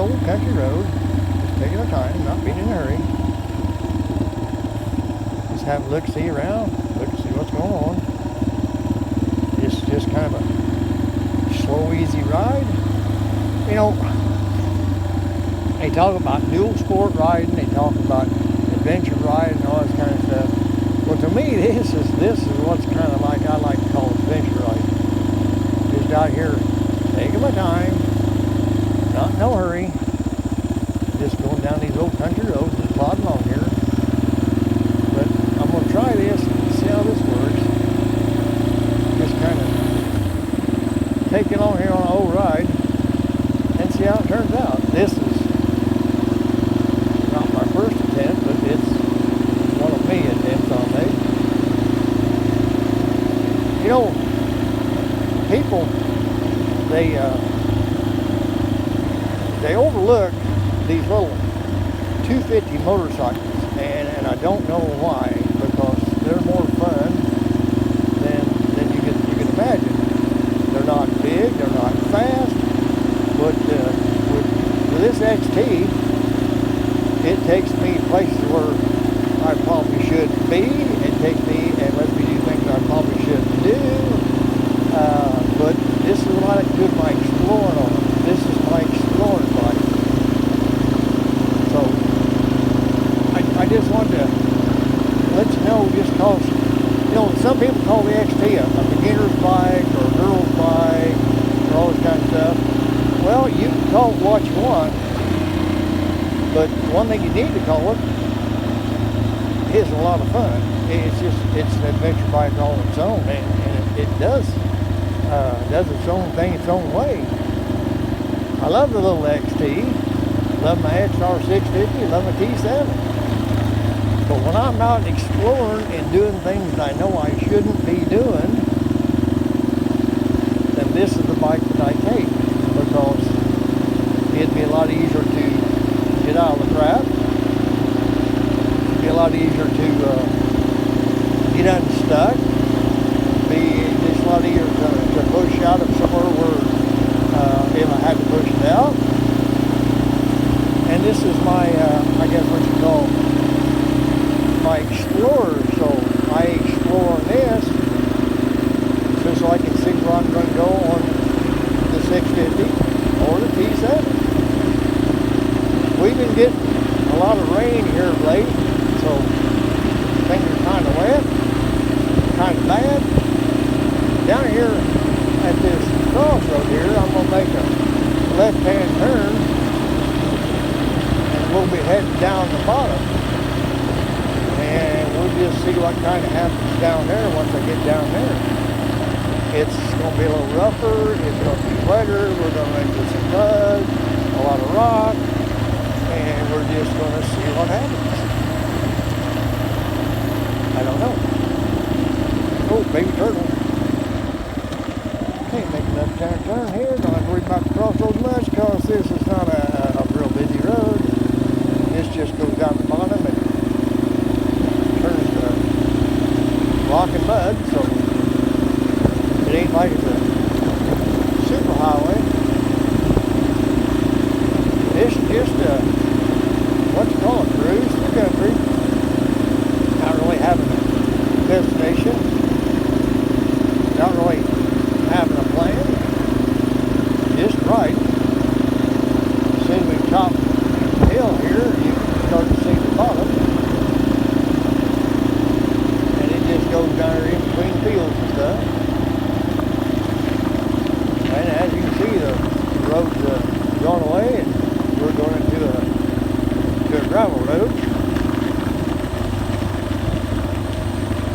old country road, just taking our time, not being in a hurry. Just have a look-see around, look to see what's going on. It's just kind of a slow, easy ride. You know, they talk about dual sport riding, they talk about adventure riding and all this kind of stuff. Well, to me, this is what's kind of like I like to call adventure riding. Just out here taking my time, not in no hurry, just going down these old country roads, just plodding along here. But I'm going to try this and see how this works. Just kind of take it on here on an old ride and see how it turns out. This is not my first attempt, but it's one of many attempts I'll make. You know, people, they overlook these little 250 motorcycles, and I don't know why, because they're more fun than you can imagine. They're not big, they're not fast, but with this XT, it takes me places where I probably shouldn't be. It takes me and lets me do things I probably shouldn't do. But this is what I do my exploring on. This is my exploring bike. So I just wanted to let you know, just cause, you know, some people call the XT a beginner's bike or a girl's bike or all this kind of stuff. Well, you can call it what you want, but one thing you need to call it is a lot of fun. It's an adventure bike all on its own, and it does its own thing its own way. I love the little XT, love my XR650, love my T7. But when I'm out exploring and doing things I know I shouldn't be doing, then this is the bike that I take, because it'd be a lot easier to get out of the crap. It'd be a lot easier to get unstuck. It'd be just a lot easier to push out of somewhere where if I had to push it out. And this is my, I guess what you call my Explorer. So I explore this so I can see where I'm going to go on the 650 or the T7. We've been getting a lot of rain here of late, so things are kind of wet, kind of bad. Down here at this crossroad here, I'm going to make a left-hand turn, and we'll be heading down the bottom. And we'll just see what kind of happens down there once I get down there. It's going to be a little rougher, it's going to be wetter, we're going to run into some mud, a lot of rock, and we're just going to see what happens. I don't know. Oh, baby turtle. Okay, make another turn here. Don't have to worry about the crossroads much, because this is not a real busy road. This just goes down the bottom and turns to rock and mud, so it ain't like it's a super highway. This is just a, what you call a cruise in the country. Not really having a destination. Not really having a plan. Just right. As soon as we top the hill here, you can start to see the bottom. And it just goes down there in between fields and stuff. And as you can see, the road's gone away, and we're going into a gravel road.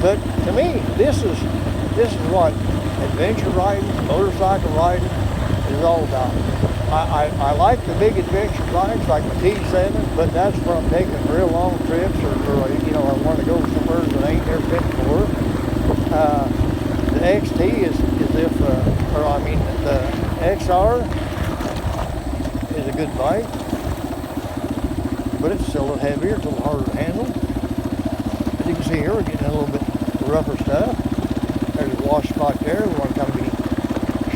But to me, this is what adventure riding, motorcycle riding is all about. I like the big adventure bikes like the T7, but that's for I'm taking real long trips, or you know, I want to go somewhere that I ain't never been before. The XT is if, or I mean, the XR is a good bike, but it's still a little heavier, it's a little harder to handle. As you can see here, we're getting a little bit rougher stuff. There's a wash spot there we want to kind of be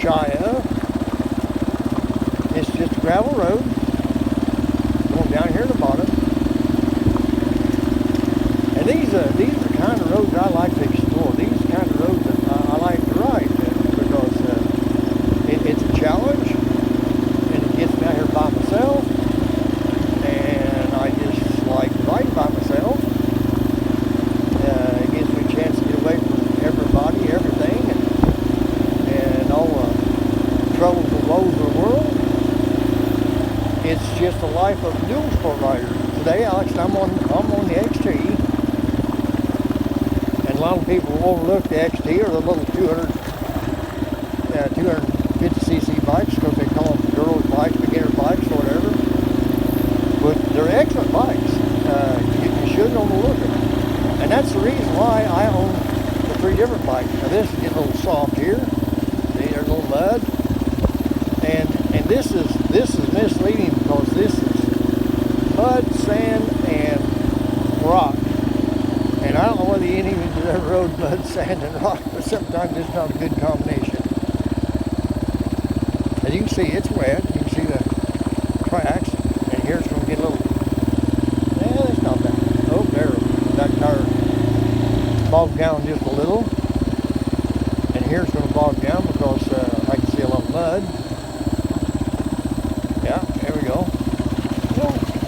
shy of. It's just a gravel road. down here at the bottom. And these are the kind of roads I like to explore. These are the kind of roads that I like to ride because it's a challenge, and it gets me out here by myself, and I just like riding by myself. It gives me a chance to get away from everybody, everything, and all the troubles and woes of the world. It's just a life of a dual sport rider. Today, Alex, I'm on the XT, and a lot of people overlook the XT or the little 250cc bikes because they call them girls' bikes, beginner bikes, or whatever. But they're excellent bikes. You shouldn't overlook them, and that's the reason why I own the 3 different bikes. Now this is getting a little soft here. See, there's a little mud, and this is misleading because this is mud, sand, and rock. And I don't know whether any of you have ever rode mud, sand, and rock, but sometimes it's not a good combination. As you can see, it's wet. You can see the cracks, and here it's going to get a little. It's not that. Oh, there, that tire bogged down just a little, and here it's going to bog down because I can see a lot of mud. Yeah, there we go.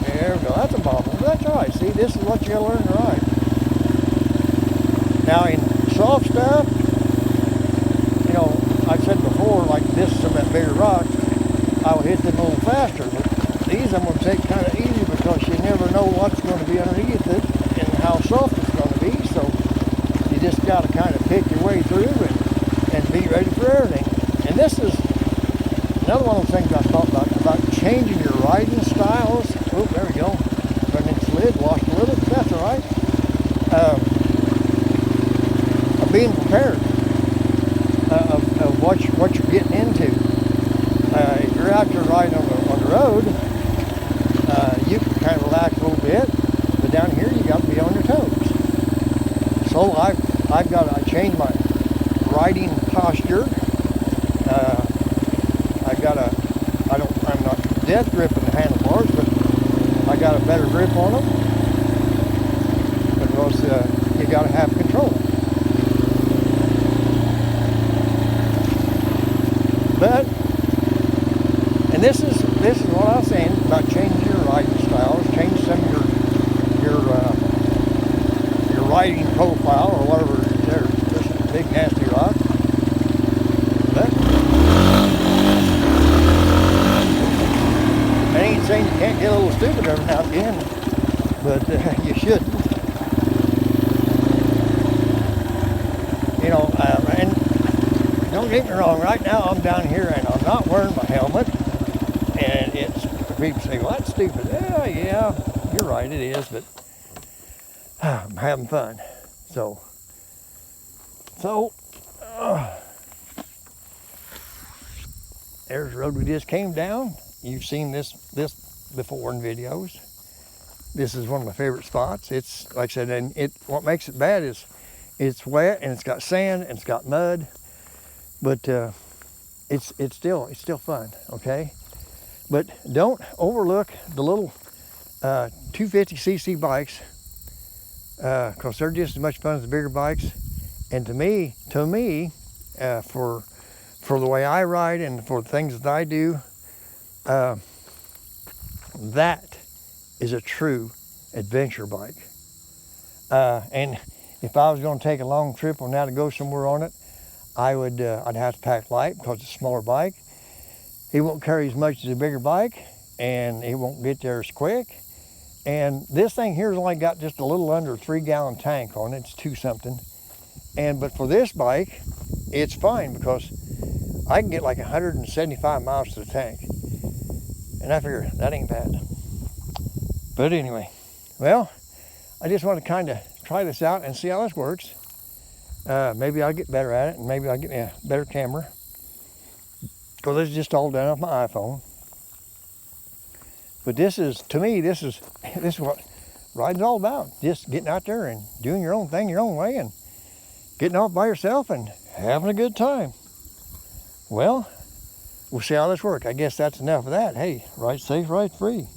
There we go. That's a bobble. That's all right. See, this is what you got to learn to ride. Now, in soft stuff, you know, I've said before, like this is some of that bigger rocks, I will hit them a little faster. But these I'm going to take kind of easy because you never know what's going to be underneath it and how soft it's going to be. So you just got to kind of pick your way through and be ready for everything. And this is another one of those things I thought about changing your riding styles. Oh, there we go. Turned into slid, washed a little, but that's all right. Of being prepared of what you're getting into. If you're out there riding on the road, you can kind of relax a little bit, but down here you got to be on your toes. So I changed my riding posture. I'm not death gripping the handlebars, but I got a better grip on them because you got to have control. But, and this is what I was saying about changing your riding styles, change some of your riding profile or whatever. There's some big nasty rock. But I ain't saying you can't get a little stupid every now and again, but you shouldn't. You know, and don't get me wrong, right now I'm down here and I'm not wearing my helmet, and people say, well, that's stupid. Yeah, you're right, it is, but I'm having fun. So there's the road we just came down. You've seen this before in videos. This is one of my favorite spots. It's, like I said, and what makes it bad is it's wet and it's got sand and it's got mud, but it's still fun, okay? But don't overlook the little 250cc bikes because they're just as much fun as the bigger bikes. And to me, for the way I ride and for the things that I do, that is a true adventure bike. And if I was going to take a long trip on how to go somewhere on it, I'd have to pack light because it's a smaller bike. It won't carry as much as a bigger bike, and it won't get there as quick. And this thing here's only got just a little under a 3-gallon tank on it. It's 2 something. But for this bike, it's fine because I can get like 175 miles to the tank. And I figure that ain't bad. But anyway, well, I just want to kind of try this out and see how this works. Maybe I'll get better at it, and maybe I'll get me a better camera. Because this is just all done off my iPhone. But this is, to me, this is what riding's all about. Just getting out there and doing your own thing your own way and getting off by yourself and having a good time. Well, we'll see how this works. I guess that's enough of that. Hey, ride safe, ride free.